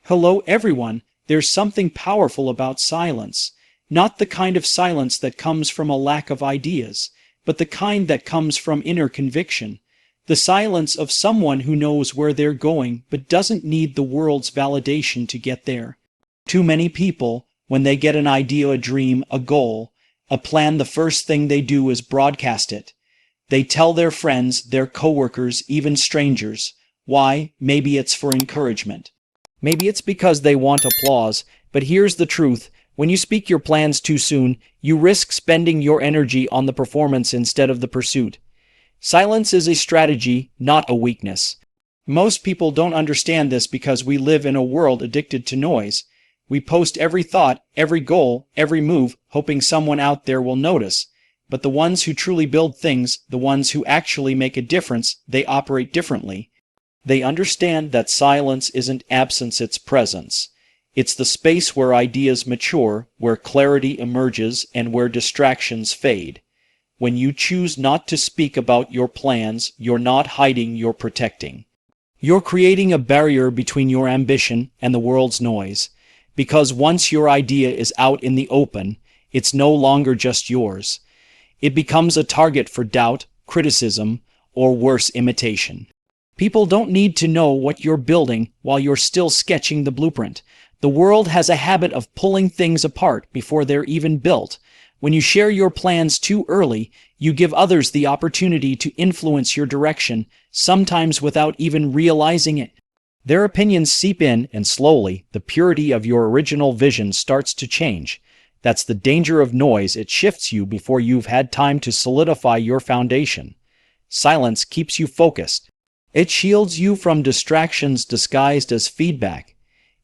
Hello everyone, there's something powerful about silence. Not the kind of silence that comes from a lack of ideas, but the kind that comes from inner conviction. The silence of someone who knows where they're going but doesn't need the world's validation to get there. Too many people, when they get an idea, a dream, a goal, a plan, the first thing they do is broadcast it. They tell their friends, their coworkers, even strangers. Why? Maybe it's for encouragement. Maybe it's because they want applause, but here's the truth. When you speak your plans too soon, you risk spending your energy on the performance instead of the pursuit. Silence is a strategy, not a weakness. Most people don't understand this because we live in a world addicted to noise. We post every thought, every goal, every move, hoping someone out there will notice. But the ones who truly build things, the ones who actually make a difference, they operate differently. They understand that silence isn't absence, it's presence. It's the space where ideas mature, where clarity emerges, and where distractions fade. When you choose not to speak about your plans, you're not hiding, you're protecting. You're creating a barrier between your ambition and the world's noise. Because once your idea is out in the open, it's no longer just yours. It becomes a target for doubt, criticism, or worse, imitation. People don't need to know what you're building while you're still sketching the blueprint. The world has a habit of pulling things apart before they're even built. When you share your plans too early, you give others the opportunity to influence your direction, sometimes without even realizing it. Their opinions seep in, and slowly, the purity of your original vision starts to change. That's the danger of noise. It shifts you before you've had time to solidify your foundation. Silence keeps you focused. It shields you from distractions disguised as feedback.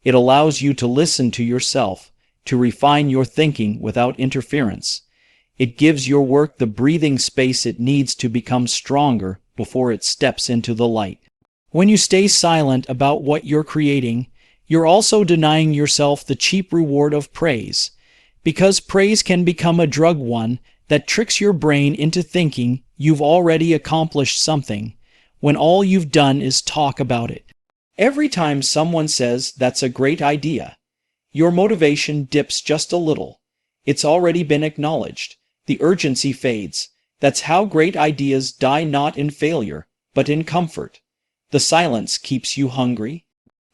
It allows you to listen to yourself, to refine your thinking without interference. It gives your work the breathing space it needs to become stronger before it steps into the light. When you stay silent about what you're creating, you're also denying yourself the cheap reward of praise. Because praise can become a drug, one that tricks your brain into thinking you've already accomplished something, when all you've done is talk about it. Every time someone says, "That's a great idea," your motivation dips just a little. It's already been acknowledged. The urgency fades. That's how great ideas die, not in failure, but in comfort. The silence keeps you hungry.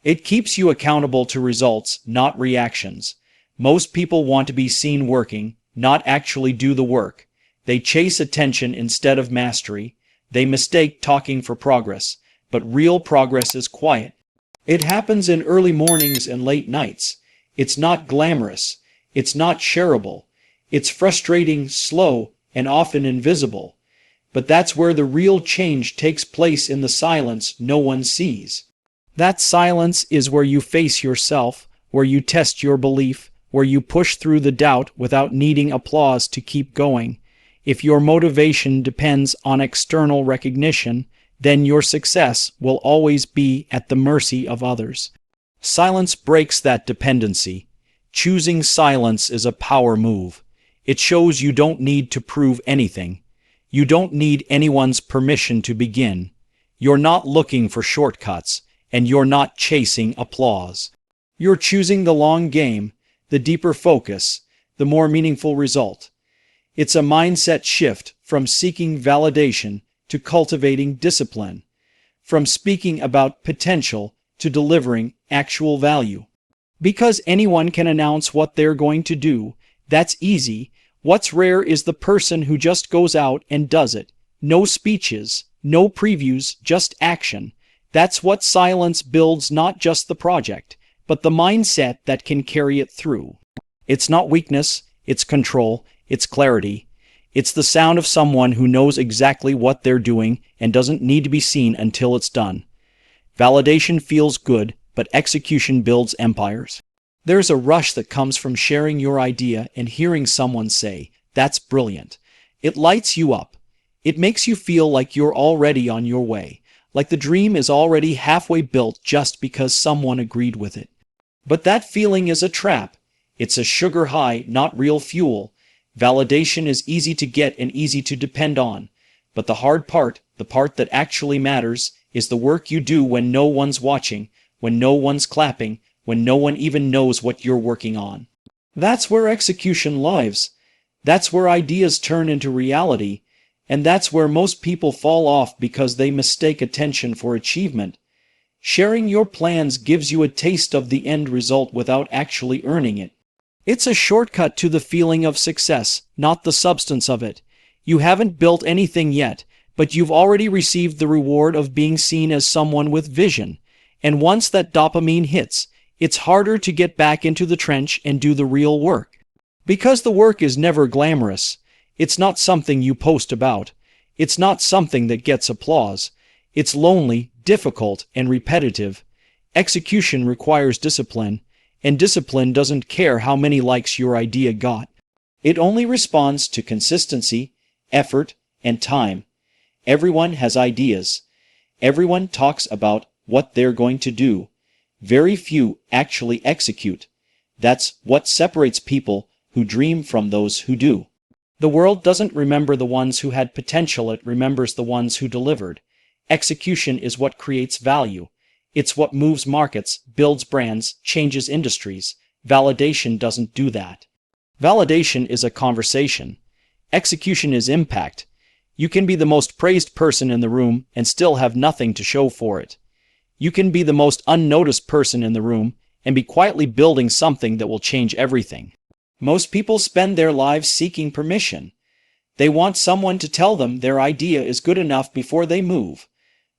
It keeps you accountable to results, not reactions. Most people want to be seen working, not actually do the work. They chase attention instead of mastery. They mistake talking for progress, but real progress is quiet. It happens in early mornings and late nights. It's not glamorous. It's not shareable. It's frustrating, slow, and often invisible. But that's where the real change takes place, in the silence no one sees. That silence is where you face yourself, where you test your belief, where you push through the doubt without needing applause to keep going. If your motivation depends on external recognition, then your success will always be at the mercy of others. Silence breaks that dependency. Choosing silence is a power move. It shows you don't need to prove anything. You don't need anyone's permission to begin. You're not looking for shortcuts, and you're not chasing applause. You're choosing the long game, the deeper focus, the more meaningful result. It's a mindset shift from seeking validation to cultivating discipline, from speaking about potential to delivering actual value. Because anyone can announce what they're going to do, that's easy. What's rare is the person who just goes out and does it. No speeches, no previews, just action. That's what silence builds, not just the project, but the mindset that can carry it through. It's not weakness, it's control, it's clarity. It's the sound of someone who knows exactly what they're doing and doesn't need to be seen until it's done. Validation feels good, but execution builds empires. There's a rush that comes from sharing your idea and hearing someone say, "That's brilliant." It lights you up. It makes you feel like you're already on your way, like the dream is already halfway built just because someone agreed with it. But that feeling is a trap. It's a sugar high, not real fuel. Validation is easy to get and easy to depend on. But the hard part, the part that actually matters, is the work you do when no one's watching, when no one's clapping, when no one even knows what you're working on. That's where execution lives. That's where ideas turn into reality, and that's where most people fall off because they mistake attention for achievement. Sharing your plans gives you a taste of the end result without actually earning it. It's a shortcut to the feeling of success, not the substance of it. You haven't built anything yet, but you've already received the reward of being seen as someone with vision. And once that dopamine hits, it's harder to get back into the trench and do the real work. Because the work is never glamorous. It's not something you post about. It's not something that gets applause. It's lonely, difficult, and repetitive. Execution requires discipline, and discipline doesn't care how many likes your idea got. It only responds to consistency, effort, and time. Everyone has ideas. Everyone talks about what they're going to do. Very few actually execute. That's what separates people who dream from those who do. The world doesn't remember the ones who had potential, it remembers the ones who delivered. Execution is what creates value. It's what moves markets, builds brands, changes industries. Validation doesn't do that. Validation is a conversation. Execution is impact. You can be the most praised person in the room and still have nothing to show for it. You can be the most unnoticed person in the room and be quietly building something that will change everything. Most people spend their lives seeking permission. They want someone to tell them their idea is good enough before they move.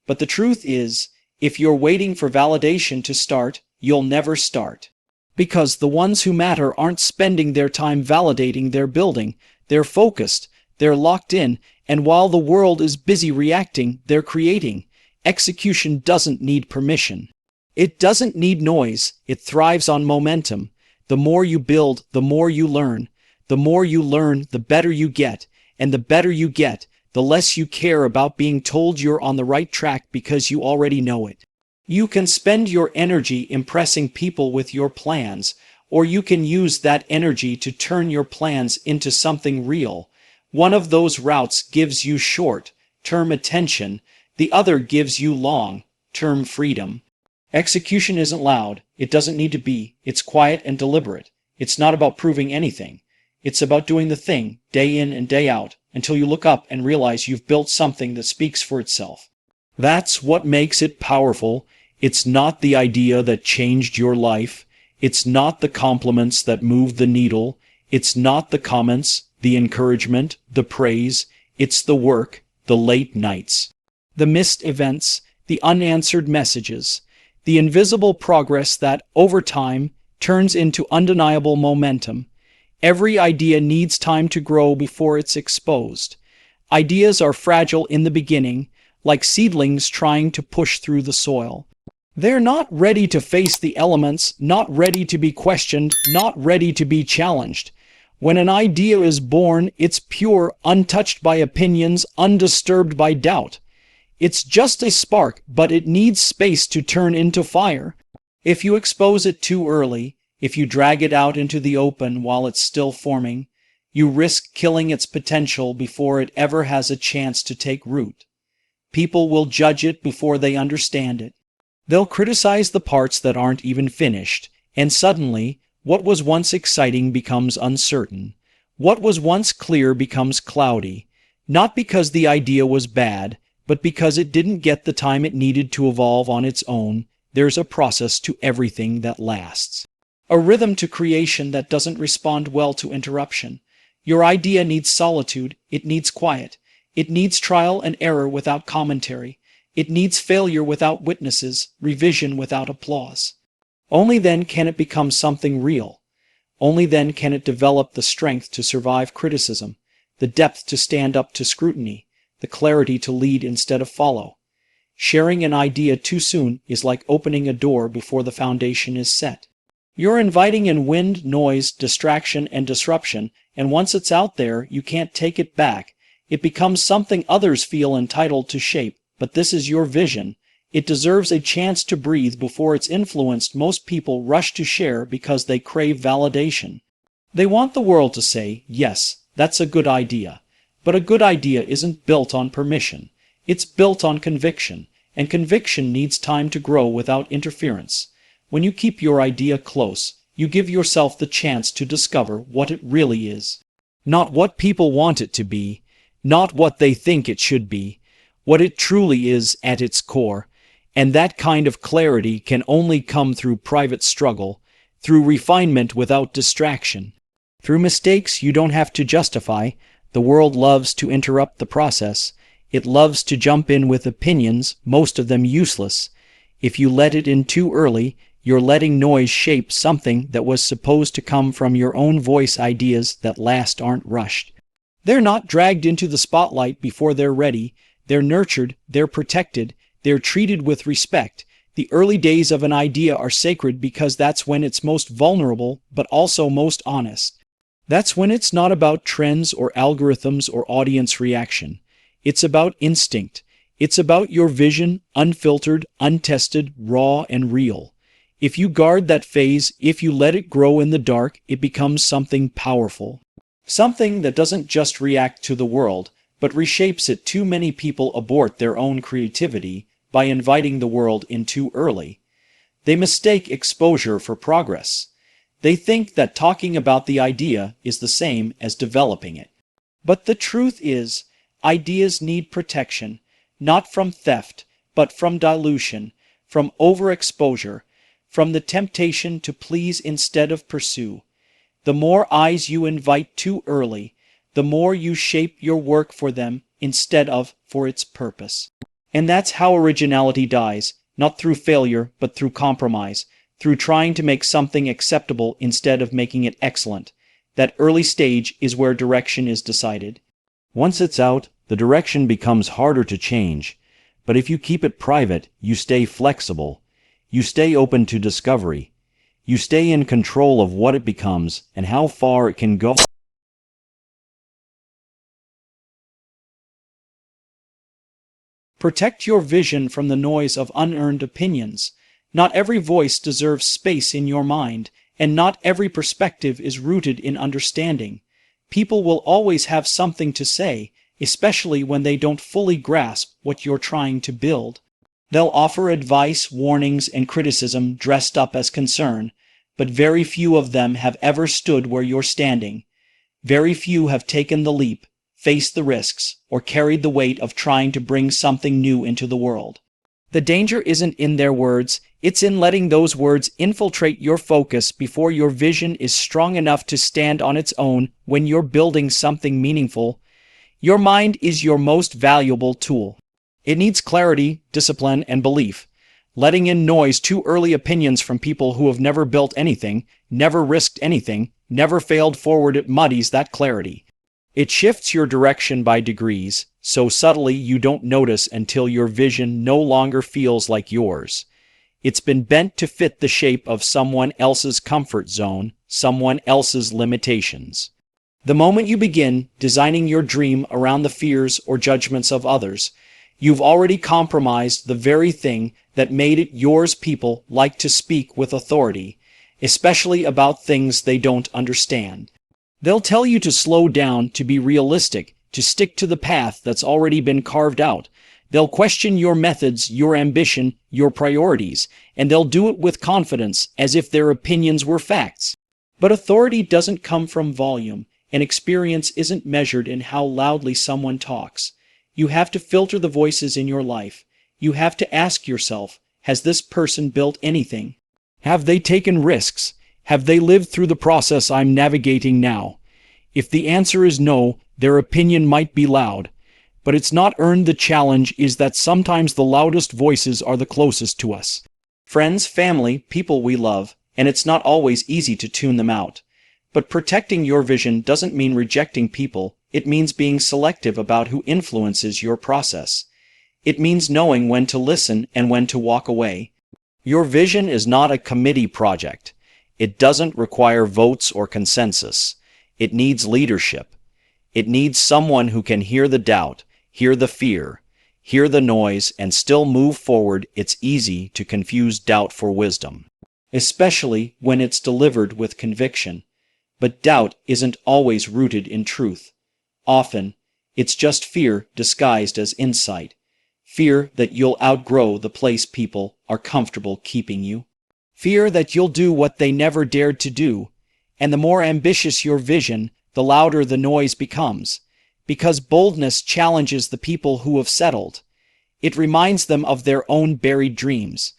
But the truth is, if you're waiting for validation to start, you'll never start. Because the ones who matter aren't spending their time validating their building. They're focused, they're locked in, and while the world is busy reacting, they're creating. Execution doesn't need permission. It doesn't need noise. It thrives on momentum. The more you build, the more you learn. The more you learn, the better you get. And the better you get, the less you care about being told you're on the right track because you already know it. You can spend your energy impressing people with your plans, or you can use that energy to turn your plans into something real. One of those routes gives you short-term attention, the other gives you long-term freedom. Execution isn't loud. It doesn't need to be. It's quiet and deliberate. It's not about proving anything. It's about doing the thing, day in and day out, until you look up and realize you've built something that speaks for itself. That's what makes it powerful. It's not the idea that changed your life. It's not the compliments that moved the needle. It's not the comments, the encouragement, the praise. It's the work, the late nights, the missed events, the unanswered messages, the invisible progress that, over time, turns into undeniable momentum. Every idea needs time to grow before it's exposed. Ideas are fragile in the beginning, like seedlings trying to push through the soil. They're not ready to face the elements, not ready to be questioned, not ready to be challenged. When an idea is born, it's pure, untouched by opinions, undisturbed by doubt. It's just a spark, but it needs space to turn into fire. If you expose it too early, if you drag it out into the open while it's still forming, you risk killing its potential before it ever has a chance to take root. People will judge it before they understand it. They'll criticize the parts that aren't even finished, and suddenly, what was once exciting becomes uncertain. What was once clear becomes cloudy, not because the idea was bad, but because it didn't get the time it needed to evolve on its own. There's a process to everything that lasts. A rhythm to creation that doesn't respond well to interruption. Your idea needs solitude, it needs quiet. It needs trial and error without commentary. It needs failure without witnesses, revision without applause. Only then can it become something real. Only then can it develop the strength to survive criticism, the depth to stand up to scrutiny, the clarity to lead instead of follow. Sharing an idea too soon is like opening a door before the foundation is set. You're inviting in wind, noise, distraction, and disruption, and once it's out there, you can't take it back. It becomes something others feel entitled to shape, but this is your vision. It deserves a chance to breathe before it's influenced. Most people rush to share because they crave validation. They want the world to say, yes, that's a good idea. But a good idea isn't built on permission. It's built on conviction, and conviction needs time to grow without interference. When you keep your idea close, you give yourself the chance to discover what it really is. Not what people want it to be, not what they think it should be, what it truly is at its core. And that kind of clarity can only come through private struggle, through refinement without distraction, through mistakes you don't have to justify. The world loves to interrupt the process. It loves to jump in with opinions, most of them useless. If you let it in too early, you're letting noise shape something that was supposed to come from your own voice. Ideas that last aren't rushed. They're not dragged into the spotlight before they're ready. They're nurtured, they're protected, they're treated with respect. The early days of an idea are sacred because that's when it's most vulnerable, but also most honest. That's when it's not about trends or algorithms or audience reaction. It's about instinct. It's about your vision, unfiltered, untested, raw, and real. If you guard that phase, if you let it grow in the dark, it becomes something powerful. Something that doesn't just react to the world, but reshapes it. Too many people abort their own creativity by inviting the world in too early. They mistake exposure for progress. They think that talking about the idea is the same as developing it. But the truth is, ideas need protection, not from theft, but from dilution, from overexposure, from the temptation to please instead of pursue. The more eyes you invite too early, the more you shape your work for them instead of for its purpose. And that's how originality dies, not through failure, but through compromise, through trying to make something acceptable instead of making it excellent. That early stage is where direction is decided. Once it's out, the direction becomes harder to change. But if you keep it private, you stay flexible. You stay open to discovery. You stay in control of what it becomes and how far it can go. Protect your vision from the noise of unearned opinions. Not every voice deserves space in your mind, and not every perspective is rooted in understanding. People will always have something to say, especially when they don't fully grasp what you're trying to build. They'll offer advice, warnings, and criticism dressed up as concern, but very few of them have ever stood where you're standing. Very few have taken the leap, faced the risks, or carried the weight of trying to bring something new into the world. The danger isn't in their words, it's in letting those words infiltrate your focus before your vision is strong enough to stand on its own. When you're building something meaningful, your mind is your most valuable tool. It needs clarity, discipline, and belief. Letting in noise, too early opinions from people who have never built anything, never risked anything, never failed forward, it muddies that clarity. It shifts your direction by degrees, so subtly you don't notice until your vision no longer feels like yours. It's been bent to fit the shape of someone else's comfort zone, someone else's limitations. The moment you begin designing your dream around the fears or judgments of others, you've already compromised the very thing that made it yours. People like to speak with authority, especially about things they don't understand. They'll tell you to slow down, to be realistic, to stick to the path that's already been carved out. They'll question your methods, your ambition, your priorities, and they'll do it with confidence, as if their opinions were facts. But authority doesn't come from volume, and experience isn't measured in how loudly someone talks. You have to filter the voices in your life. You have to ask yourself, has this person built anything? Have they taken risks? Have they lived through the process I'm navigating now? If the answer is no, their opinion might be loud, but it's not earned. The challenge is that sometimes the loudest voices are the closest to us. Friends, family, people we love, and it's not always easy to tune them out. But protecting your vision doesn't mean rejecting people. It means being selective about who influences your process. It means knowing when to listen and when to walk away. Your vision is not a committee project. It doesn't require votes or consensus. It needs leadership. It needs someone who can hear the doubt, hear the fear, hear the noise, and still move forward. It's easy to confuse doubt for wisdom, especially when it's delivered with conviction. But doubt isn't always rooted in truth. Often, it's just fear disguised as insight. Fear that you'll outgrow the place people are comfortable keeping you. fear that you'll do what they never dared to do, and the more ambitious your vision, the louder the noise becomes, because boldness challenges the people who have settled. It reminds them of their own buried dreams.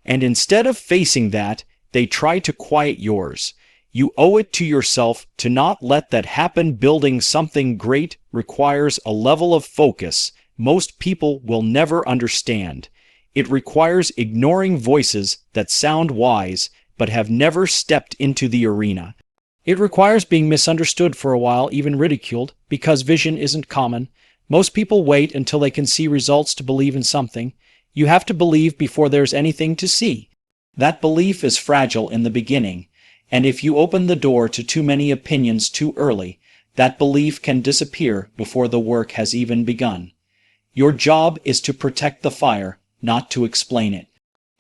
And instead of facing that, they try to quiet yours. You owe it to yourself to not let that happen. Building something great requires a level of focus most people will never understand. It requires ignoring voices that sound wise but have never stepped into the arena. It requires being misunderstood for a while, even ridiculed, because vision isn't common. Most people wait until they can see results to believe in something. You have to believe before there's anything to see. That belief is fragile in the beginning, and if you open the door to too many opinions too early, that belief can disappear before the work has even begun. Your job is to protect the fire, not to explain it.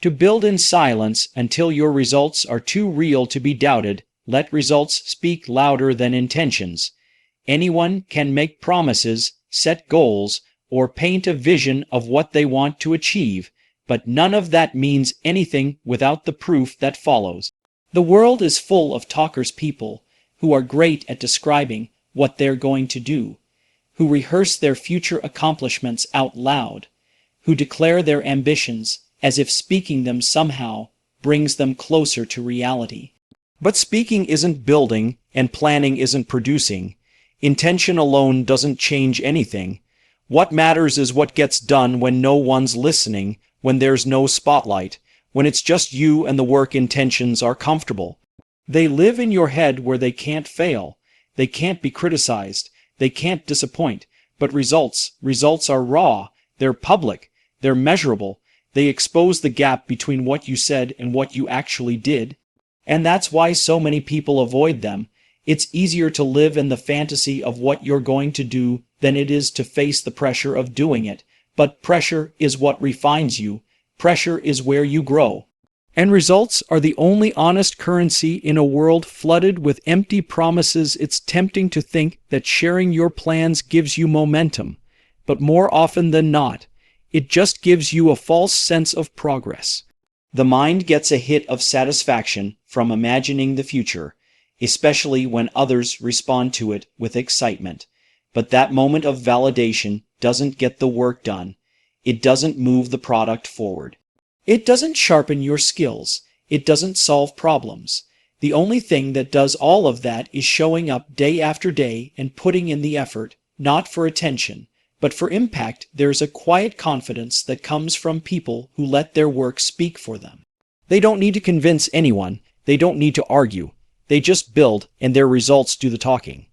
To build in silence until your results are too real to be doubted. Let results speak louder than intentions. Anyone can make promises, set goals, or paint a vision of what they want to achieve, but none of that means anything without the proof that follows. The world is full of talkers, people who are great at describing what they're going to do, who rehearse their future accomplishments out loud, who declare their ambitions as if speaking them somehow brings them closer to reality. But speaking isn't building, and planning isn't producing. Intention alone doesn't change anything. What matters is what gets done when no one's listening, when there's no spotlight, when it's just you and the work. Intentions are comfortable. They live in your head where they can't fail. They can't be criticized. They can't disappoint. But results are raw. They're public. They're measurable. They expose the gap between what you said and what you actually did. And that's why so many people avoid them. It's easier to live in the fantasy of what you're going to do than it is to face the pressure of doing it. But pressure is what refines you. Pressure is where you grow. And results are the only honest currency in a world flooded with empty promises. It's tempting to think that sharing your plans gives you momentum. But more often than not, it just gives you a false sense of progress. The mind gets a hit of satisfaction from imagining the future, especially when others respond to it with excitement. But that moment of validation doesn't get the work done. It doesn't move the product forward. It doesn't sharpen your skills. It doesn't solve problems. The only thing that does all of that is showing up day after day and putting in the effort, not for attention, but for impact. There's a quiet confidence that comes from people who let their work speak for them. They don't need to convince anyone. They don't need to argue. They just build, and their results do the talking.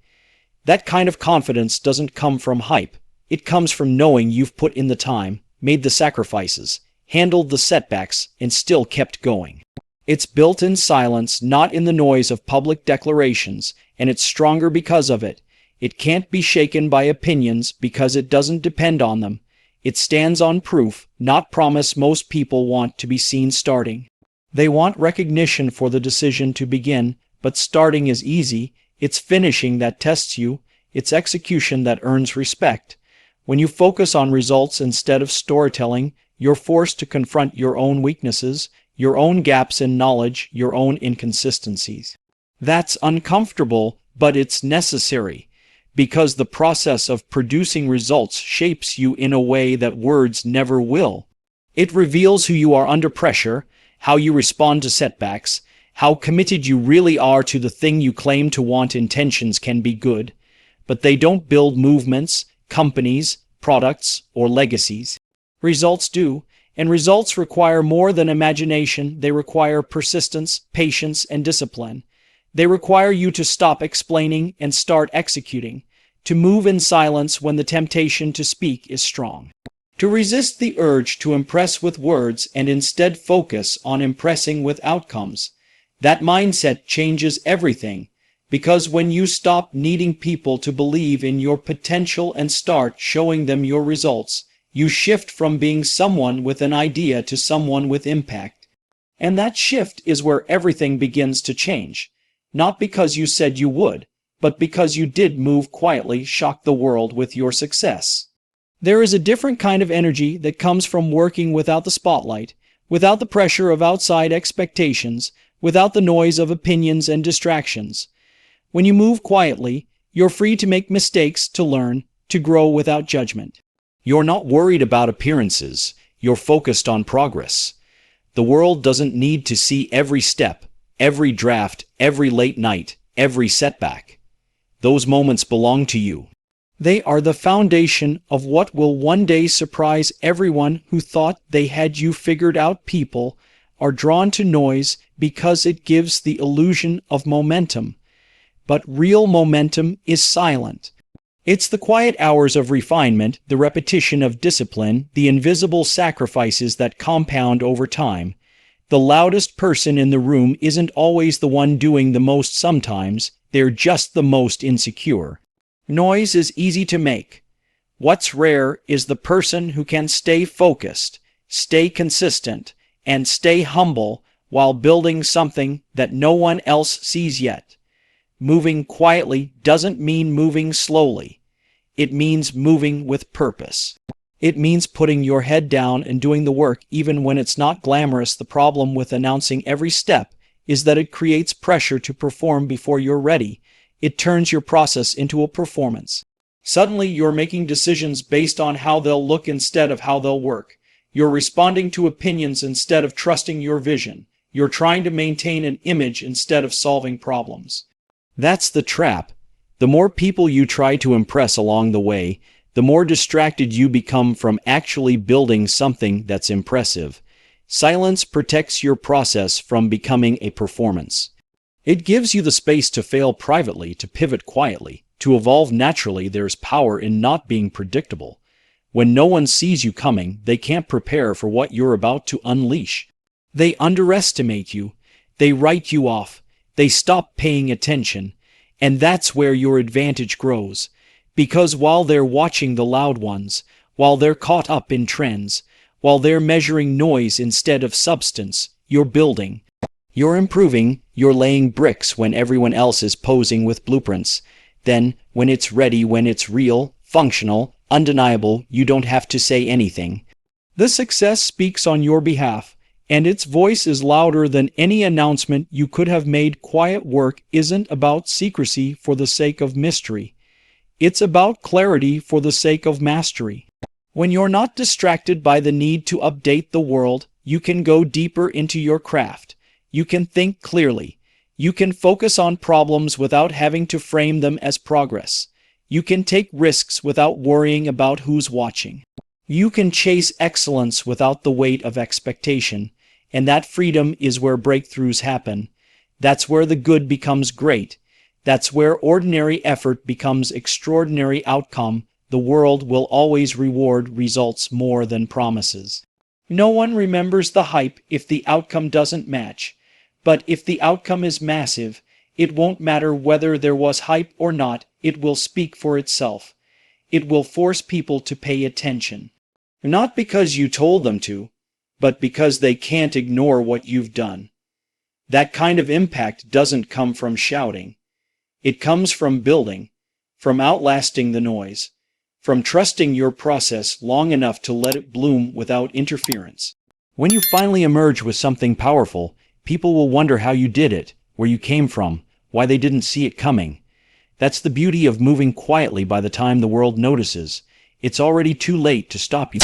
That kind of confidence doesn't come from hype. It comes from knowing you've put in the time, made the sacrifices, handled the setbacks, and still kept going. It's built in silence, not in the noise of public declarations, and it's stronger because of it. It can't be shaken by opinions because it doesn't depend on them. It stands on proof, not promise. Most people want to be seen starting. They want recognition for the decision to begin, but starting is easy. It's finishing that tests you. It's execution that earns respect. When you focus on results instead of storytelling, you're forced to confront your own weaknesses, your own gaps in knowledge, your own inconsistencies. That's uncomfortable, but it's necessary, because the process of producing results shapes you in a way that words never will. It reveals who you are under pressure, how you respond to setbacks, how committed you really are to the thing you claim to want. Intentions can be good, but they don't build movements, companies, products, or legacies. Results do, and results require more than imagination. They require persistence, patience, and discipline. They require you to stop explaining and start executing, to move in silence when the temptation to speak is strong, to resist the urge to impress with words and instead focus on impressing with outcomes. That mindset changes everything, because when you stop needing people to believe in your potential and start showing them your results, you shift from being someone with an idea to someone with impact. And that shift is where everything begins to change. Not because you said you would, but because you did move quietly, shock the world with your success. There is a different kind of energy that comes from working without the spotlight, without the pressure of outside expectations, without the noise of opinions and distractions. When you move quietly, you're free to make mistakes, to learn, to grow without judgment. You're not worried about appearances, you're focused on progress. The world doesn't need to see every step, every draft, every late night, every setback. Those moments belong to you. They are the foundation of what will one day surprise everyone who thought they had you figured out. People are drawn to noise because it gives the illusion of momentum. But real momentum is silent. It's the quiet hours of refinement, the repetition of discipline, the invisible sacrifices that compound over time. The loudest person in the room isn't always the one doing the most. Sometimes they're just the most insecure. Noise is easy to make. What's rare is the person who can stay focused, stay consistent, and stay humble while building something that no one else sees yet. Moving quietly doesn't mean moving slowly. It means moving with purpose. It means putting your head down and doing the work even when it's not glamorous. The problem with announcing every step is that it creates pressure to perform before you're ready. It turns your process into a performance. Suddenly, you're making decisions based on how they'll look instead of how they'll work. You're responding to opinions instead of trusting your vision. You're trying to maintain an image instead of solving problems. That's the trap. The more people you try to impress along the way, the more distracted you become from actually building something that's impressive. Silence protects your process from becoming a performance. It gives you the space to fail privately, to pivot quietly, to evolve naturally. There's power in not being predictable. When no one sees you coming, they can't prepare for what you're about to unleash. They underestimate you. They write you off. They stop paying attention. And that's where your advantage grows. Because while they're watching the loud ones, while they're caught up in trends, while they're measuring noise instead of substance, you're building. You're improving, you're laying bricks when everyone else is posing with blueprints. Then, when it's ready, when it's real, functional, undeniable, you don't have to say anything. The success speaks on your behalf, and its voice is louder than any announcement you could have made. Quiet work isn't about secrecy for the sake of mystery. It's about clarity for the sake of mastery. When you're not distracted by the need to update the world, you can go deeper into your craft. You can think clearly. You can focus on problems without having to frame them as progress. You can take risks without worrying about who's watching. You can chase excellence without the weight of expectation. And that freedom is where breakthroughs happen. That's where the good becomes great. That's where ordinary effort becomes extraordinary outcome. The world will always reward results more than promises. No one remembers the hype if the outcome doesn't match. But if the outcome is massive, it won't matter whether there was hype or not. It will speak for itself. It will force people to pay attention. Not because you told them to, but because they can't ignore what you've done. That kind of impact doesn't come from shouting. It comes from building, from outlasting the noise, from trusting your process long enough to let it bloom without interference. When you finally emerge with something powerful, people will wonder how you did it, where you came from, why they didn't see it coming. That's the beauty of moving quietly. By the time the world notices, it's already too late to stop you.